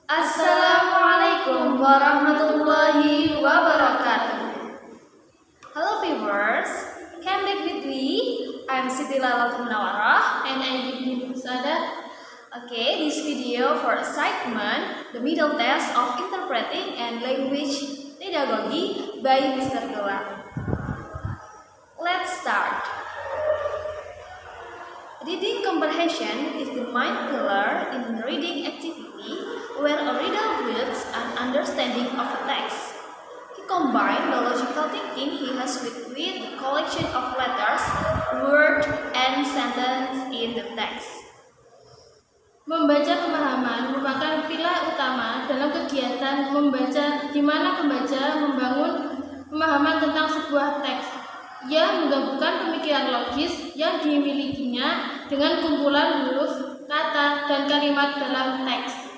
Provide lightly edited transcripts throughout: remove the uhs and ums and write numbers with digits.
Assalamualaikum warahmatullahi wabarakatuh. Hello viewers, come back with me. I'm Siti Lalatul Munawarah and I Ibnu Sada. Okay, this video for assignment, the middle test of interpreting and language pedagogy by Mr. Gelang. Let's start. Reading comprehension is the main pillar in reading activity where a reader builds an understanding of a text. He combines the logical thinking he has with the collection of letters, words, and sentences in the text. Membaca pemahaman merupakan pilar utama dalam kegiatan membaca, di mana pembaca membangun pemahaman tentang sebuah teks. Ia menggabungkan pemikiran logis yang dimilikinya dengan kumpulan huruf, kata, dan kalimat dalam teks.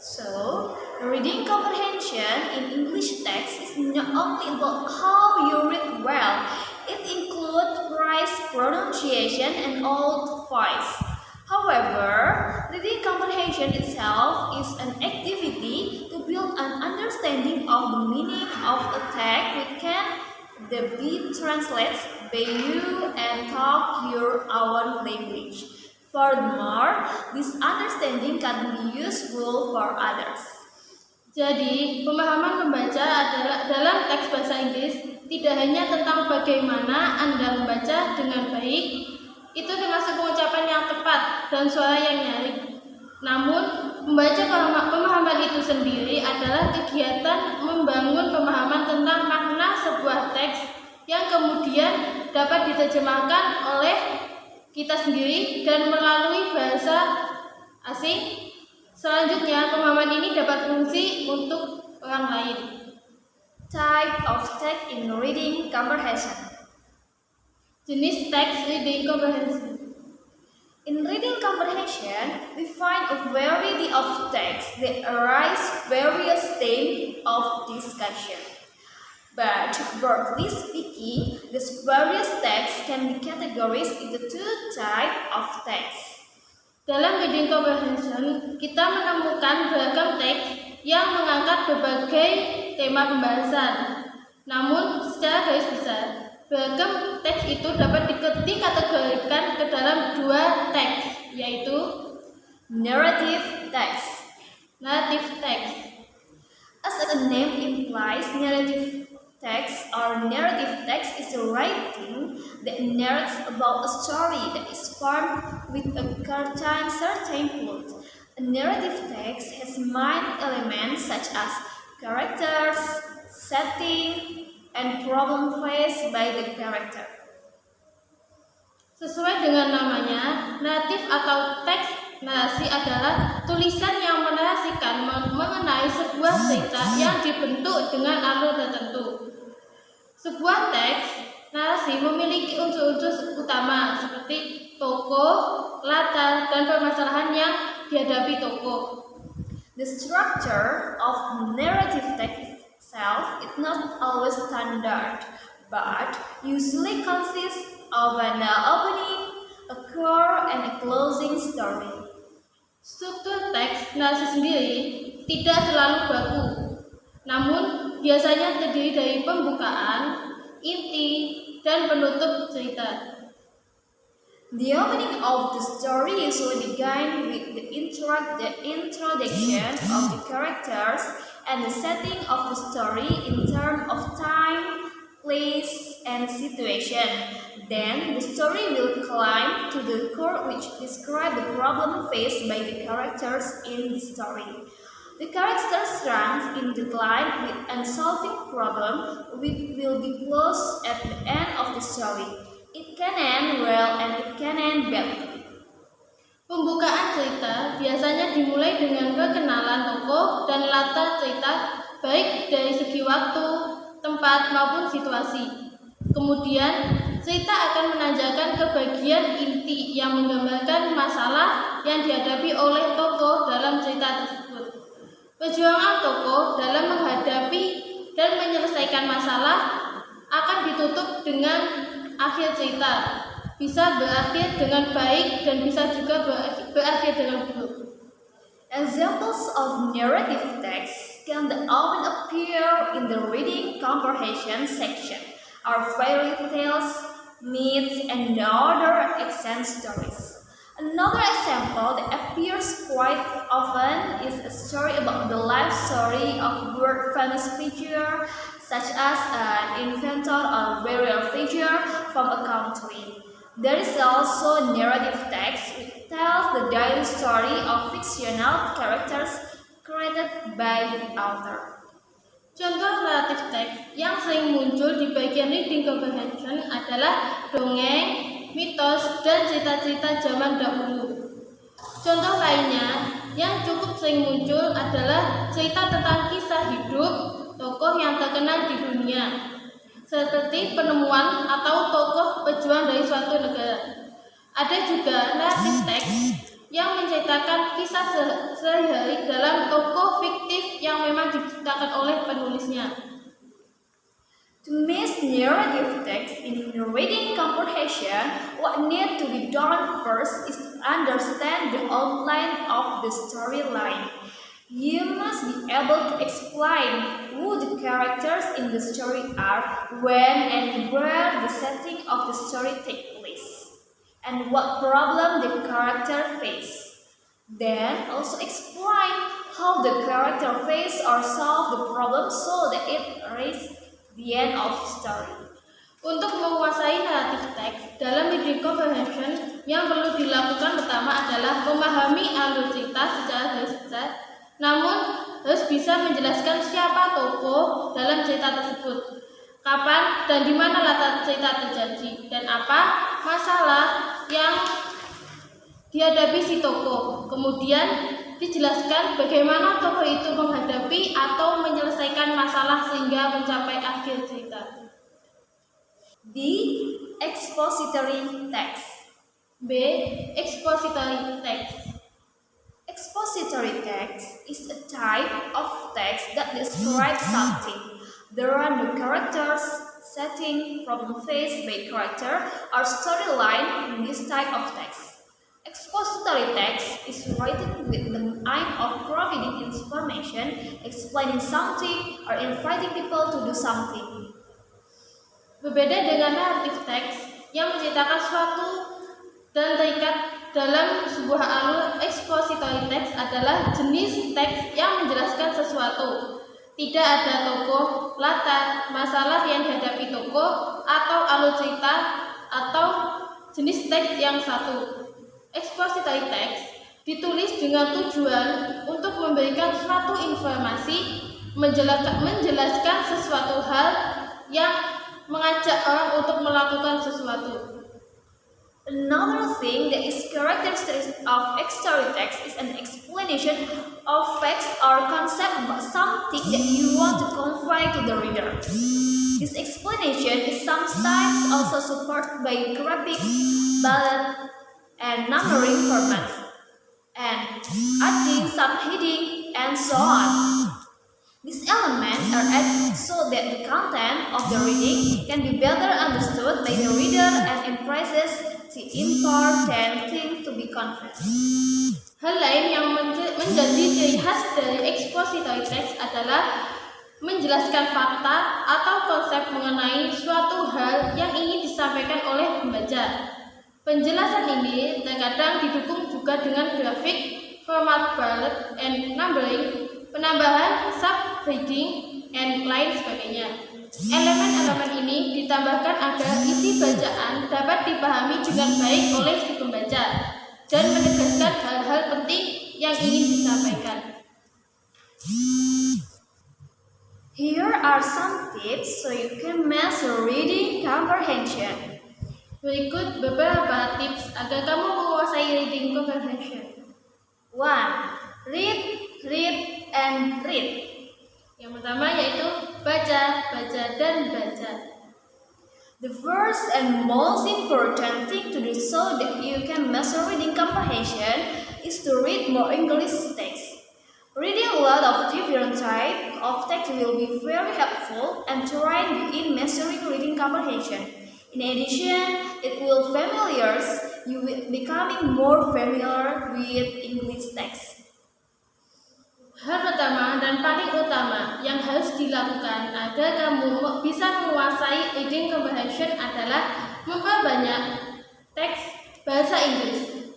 So, reading comprehension in English text is not only about how you read well, it includes phrase, pronunciation, and old voice. However, reading comprehension itself is an activity to build an understanding of the meaning of a text which can be translated by you and talk your own language. Furthermore, this understanding can be useful for others. Jadi, pemahaman membaca adalah dalam teks bahasa Inggris tidak hanya tentang bagaimana Anda membaca dengan baik, itu termasuk pengucapan yang tepat dan suara yang nyaring. Namun, membaca pemahaman itu sendiri adalah kegiatan membangun pemahaman tentang makna sebuah teks yang kemudian dapat diterjemahkan oleh kita sendiri dan melalui bahasa asing. Selanjutnya, pemahaman ini dapat berfungsi untuk orang lain. Type of text in reading comprehension. Jenis teks reading comprehension. In reading comprehension, we find a variety of texts that arise various themes of discussion. But broadly speaking, these various texts can be categorized into two types of text. Dalam reading comprehension, kita menemukan beragam teks yang mengangkat berbagai tema pembahasan. Namun, secara garis besar, beragam teks itu dapat dikategorikan ke dalam dua teks, yaitu narrative text. Narrative text. As the name implies, narrative text or narrative text is a writing that narrates about a story that is formed with a certain plot. A narrative text has main elements such as characters, setting, and problem faced by the character. Sesuai dengan namanya, naratif atau teks narasi adalah tulisan yang menarasikan mengenai sebuah cerita yang dibentuk dengan alur tertentu. Sebuah teks narasi memiliki unsur-unsur utama seperti tokoh, latar, dan permasalahan yang dihadapi tokoh. The structure of narrative text itself is not always standard, but usually consists of an opening, a core, and a closing story. Struktur teks narasi sendiri tidak selalu baku, namun biasanya terdiri dari pembukaan, inti, dan penutup cerita. The opening of the story usually begins with the introduction of the characters and the setting of the story in terms of time, place, and situation. Then the story will climb to the core, which describes the problem faced by the characters in the story. The character's strength in the line with unsolving problem will be closed at the end of the story. It can end well and it can end badly. Pembukaan cerita biasanya dimulai dengan perkenalan tokoh dan latar cerita, baik dari segi waktu, tempat, maupun situasi. Kemudian, cerita akan menanjakan ke bagian inti yang menggambarkan masalah yang dihadapi oleh tokoh dalam cerita tersebut. Perjuangan tokoh dalam menghadapi dan menyelesaikan masalah akan ditutup dengan akhir cerita. Bisa berakhir dengan baik dan bisa juga berakhir dengan buruk. Examples of narrative text can often appear in the reading comprehension section are fairy tales, myths, and other ancient stories. Another example that appears quite often is a story about the life story of world famous figure such as an inventor or warrior figure from a country. There is also narrative text which tells the daily story of fictional characters created by the author. Contoh naratif teks yang sering muncul di bagian reading comprehension adalah dongeng, mitos, dan cerita-cerita zaman dahulu. Contoh lainnya yang cukup sering muncul adalah cerita tentang kisah hidup tokoh yang terkenal di dunia, seperti penemuan atau tokoh pejuang dari suatu negara. Ada juga naratif teks yang menceritakan kisah sehari-hari dalam tokoh fiktif yang memang diciptakan oleh penulisnya. To miss narrative text in reading comprehension, what needs to be done first is to understand the outline of the storyline. You must be able to explain who the characters in the story are, when and where the setting of the story takes place, and what problem the character face. Then also explain how the character face or solve the problem so that it reaches the end of story. Untuk menguasai naratif teks dalam reading comprehension, yang perlu dilakukan pertama adalah memahami alur cerita secara garis besar, namun harus bisa menjelaskan siapa tokoh dalam cerita tersebut, kapan dan di mana latar cerita terjadi, dan apa masalah yang dihadapi si tokoh. Kemudian dijelaskan bagaimana tokoh itu menghadapi atau menyelesaikan masalah sehingga mencapai akhir cerita. D. Expository text. B. Expository text. Expository text is a type of text that describes something. There are no characters, setting, problem faced by character, or storyline in this type of text. Expository text is written with the aim of providing information, explaining something, or inviting people to do something. Berbeda dengan naratif teks yang menceritakan suatu dan terikat dalam sebuah alur, expository text adalah jenis teks yang menjelaskan sesuatu. Tidak ada tokoh, latar, masalah yang dihadapi tokoh, atau alur cerita, atau jenis teks yang satu. Expository text ditulis dengan tujuan untuk memberikan suatu informasi, menjelaskan sesuatu hal yang mengajak orang untuk melakukan sesuatu. Another thing that is characteristic of expository text is an explanation of facts or concept about something that you want to convey to the reader. This explanation is sometimes also supported by graphics, bullet, and numbering formats, and adding, subheading, and so on. These elements are added so that the content of the reading can be better understood by the reader and emphasizes the important thing to be conveyed. Hal lain yang menjadi ciri khas dari expository text adalah menjelaskan fakta atau konsep mengenai suatu hal yang ingin disampaikan oleh pembaca. Penjelasan ini terkadang didukung juga dengan grafik, format bullet and numbering, penambahan, subheading, and lain sebagainya. Elemen-elemen ini ditambahkan agar isi bacaan dapat dipahami dengan baik oleh si pembaca dan menegaskan hal-hal penting yang ingin disampaikan. Here are some tips so you can master reading comprehension. Berikut beberapa tips agar kamu menguasai reading comprehension. 1. Read, read, and read. Yang pertama yaitu baca, baca, dan baca. The first and most important thing to do so that you can master reading comprehension is to read more English text. Reading a lot of different types of text will be very helpful and train you in mastering reading comprehension. In addition, it will familiarize you with becoming more familiar with English text. harus dilakukan agar kamu bisa menguasai reading comprehension adalah memperbanyak teks bahasa Inggris.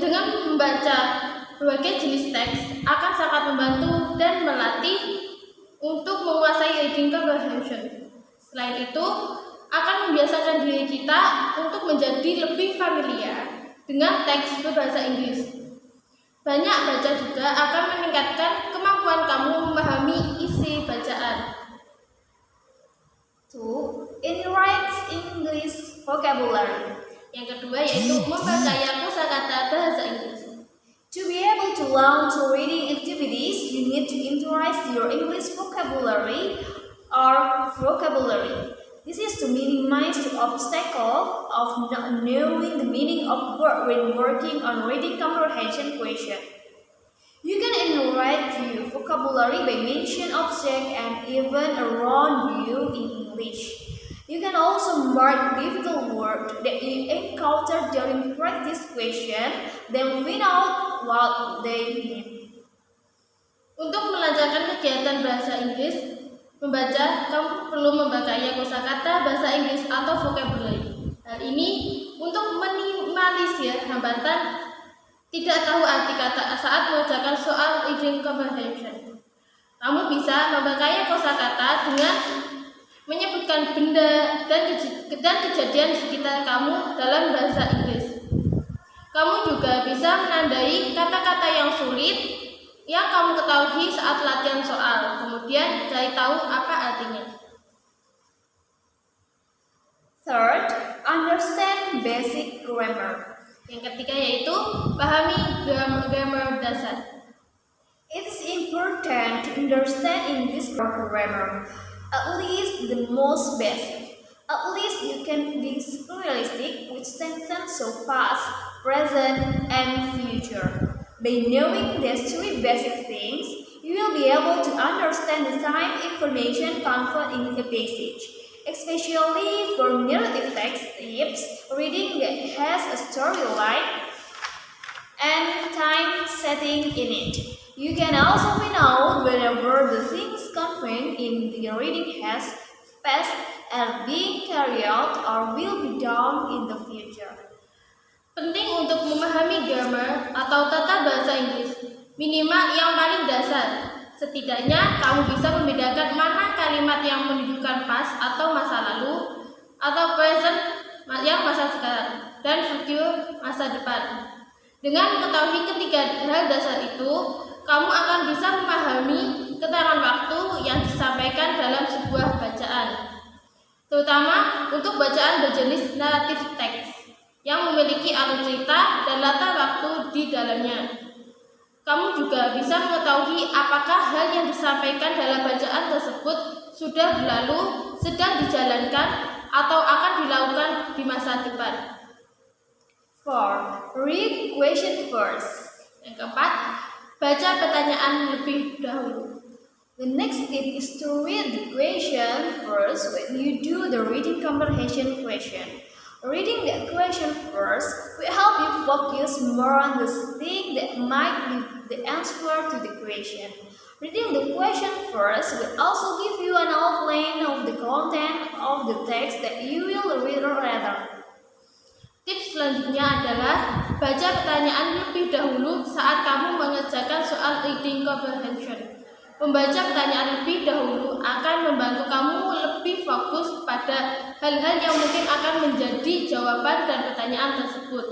Dengan membaca berbagai jenis teks akan sangat membantu dan melatih untuk menguasai reading comprehension. Selain itu, akan membiasakan diri kita untuk menjadi lebih familiar dengan teks berbahasa Inggris. Banyak baca juga akan meningkatkan kemampuan kamu memahami isi bacaan. 2. Enrich English vocabulary. Yang kedua yaitu memperkaya kosakata bahasa Inggris. To be able to launch reading activities, you need to enrich your English vocabulary or vocabulary. This is to minimize the obstacle of not knowing the meaning of word when working on reading comprehension question. You can enrich your vocabulary by mentioning objects and even around you in English. You can also mark difficult words that you encounter during practice question, then find out what they mean. Untuk melancarkan kegiatan bahasa Inggris, membaca, kamu perlu memperkaya kosakata bahasa Inggris atau vocabulary. Hal ini untuk minimalisir hambatan tidak tahu arti kata saat mengerjakan soal reading comprehension. Kamu bisa memperkaya kosakata dengan menyebutkan benda dan kejadian di sekitar kamu dalam bahasa Inggris. Kamu juga bisa menandai kata-kata yang sulit yang kamu ketahui saat latihan soal, kemudian cari tahu apa artinya. 3. Understand basic grammar. Yang ketiga yaitu pahami grammar dasar. It is important to understand English grammar, at least the most basic. At least you can be realistic with sentences so past, present, and future. By knowing these 3 basic things, you will be able to understand the time information conveyed in a passage, especially for narrative text tips, reading that has a storyline and time setting in it. You can also find out whenever the things contained in the reading has passed and being carried out or will be done in the future. Penting untuk memahami grammar atau tata bahasa Inggris, minimal yang paling dasar. Setidaknya kamu bisa membedakan mana kalimat yang menunjukkan past atau masa lalu, atau present yang masa sekarang, dan future masa depan. Dengan mengetahui ketiga hal dasar itu, kamu akan bisa memahami keterangan waktu yang disampaikan dalam sebuah bacaan, terutama untuk bacaan berjenis narrative text yang memiliki alur cerita dan latar waktu di dalamnya. Kamu juga bisa mengetahui apakah hal yang disampaikan dalam bacaan tersebut sudah berlalu, sedang dijalankan, atau akan dilakukan di masa depan. 4. Read question first. Yang keempat, baca pertanyaan lebih dahulu. The next tip is to read the question first when you do the reading comprehension question. Reading the question first will help you focus more on the thing that might be the answer to the question. Reading the question first will also give you an outline of the content of the text that you will read later. Tips selanjutnya adalah baca pertanyaan lebih dahulu saat kamu mengerjakan soal reading comprehension. Membaca pertanyaan lebih dahulu akan membantu kamu lebih fokus pada hal-hal yang mungkin akan menjadi jawaban dan pertanyaan tersebut.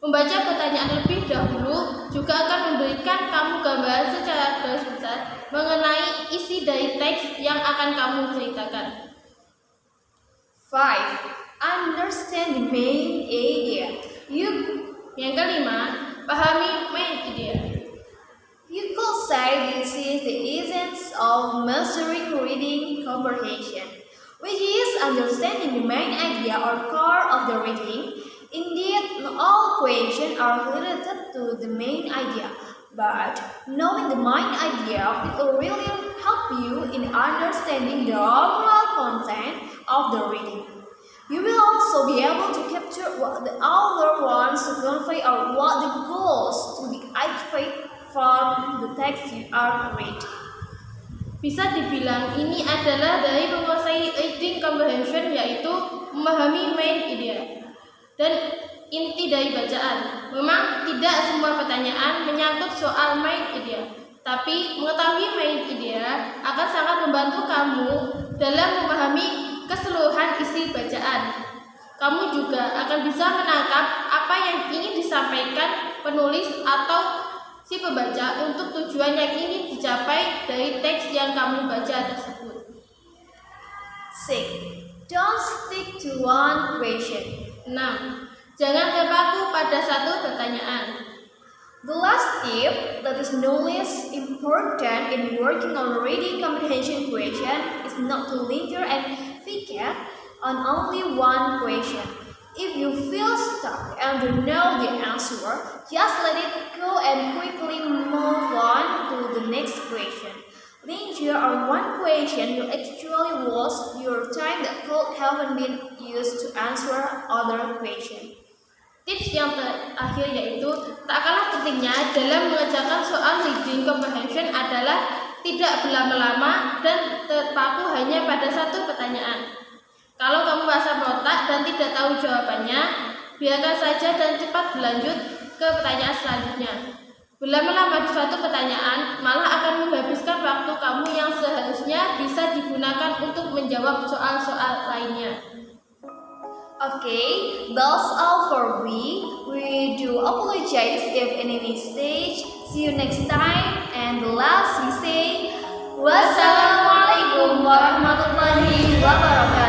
Membaca pertanyaan lebih dahulu juga akan memberikan kamu gambaran secara garis besar mengenai isi dari teks yang akan kamu ceritakan. 5. Understand the main idea. Yang kelima, pahami main idea. You could say this is the essence of mastering reading comprehension, which is understanding the main idea or core of the reading. Indeed, not all questions are related to the main idea, but knowing the main idea will really help you in understanding the overall content of the reading. You will also be able to capture what the author wants to convey or what the goals to be achieved from the text you are reading. Bisa dibilang ini adalah dari menguasai reading comprehension, yaitu memahami main idea dan inti dari bacaan. Memang tidak semua pertanyaan menyangkut soal main idea, tapi mengetahui main idea akan sangat membantu kamu dalam memahami keseluruhan isi bacaan. Kamu juga akan bisa menangkap apa yang ingin disampaikan penulis atau si pembaca untuk tujuan yang ingin dicapai dari teks yang kamu baca tersebut. 6. Don't stick to one question. 6. Jangan terpaku pada satu pertanyaan. The last tip that is no less important in working on reading comprehension question is not to linger and fixate on only one question. If you feel stuck and don't know the answer, just let it go and quickly move on to the next question. Linger on one question will actually waste your time that could have been used to answer other question. Tips yang terakhir yaitu tak kalah pentingnya dalam mengerjakan soal reading comprehension adalah tidak berlama-lama dan terpaku hanya pada satu pertanyaan. Kalau kamu merasa berotak dan tidak tahu jawabannya, biarkan saja dan cepat berlanjut ke pertanyaan selanjutnya. Berlama-lama di suatu pertanyaan malah akan menghabiskan waktu kamu yang seharusnya bisa digunakan untuk menjawab soal-soal lainnya. Okay, that's all for me. We do apologize if any mistake. See you next time. And last we say, wassalamualaikum warahmatullahi wabarakatuh.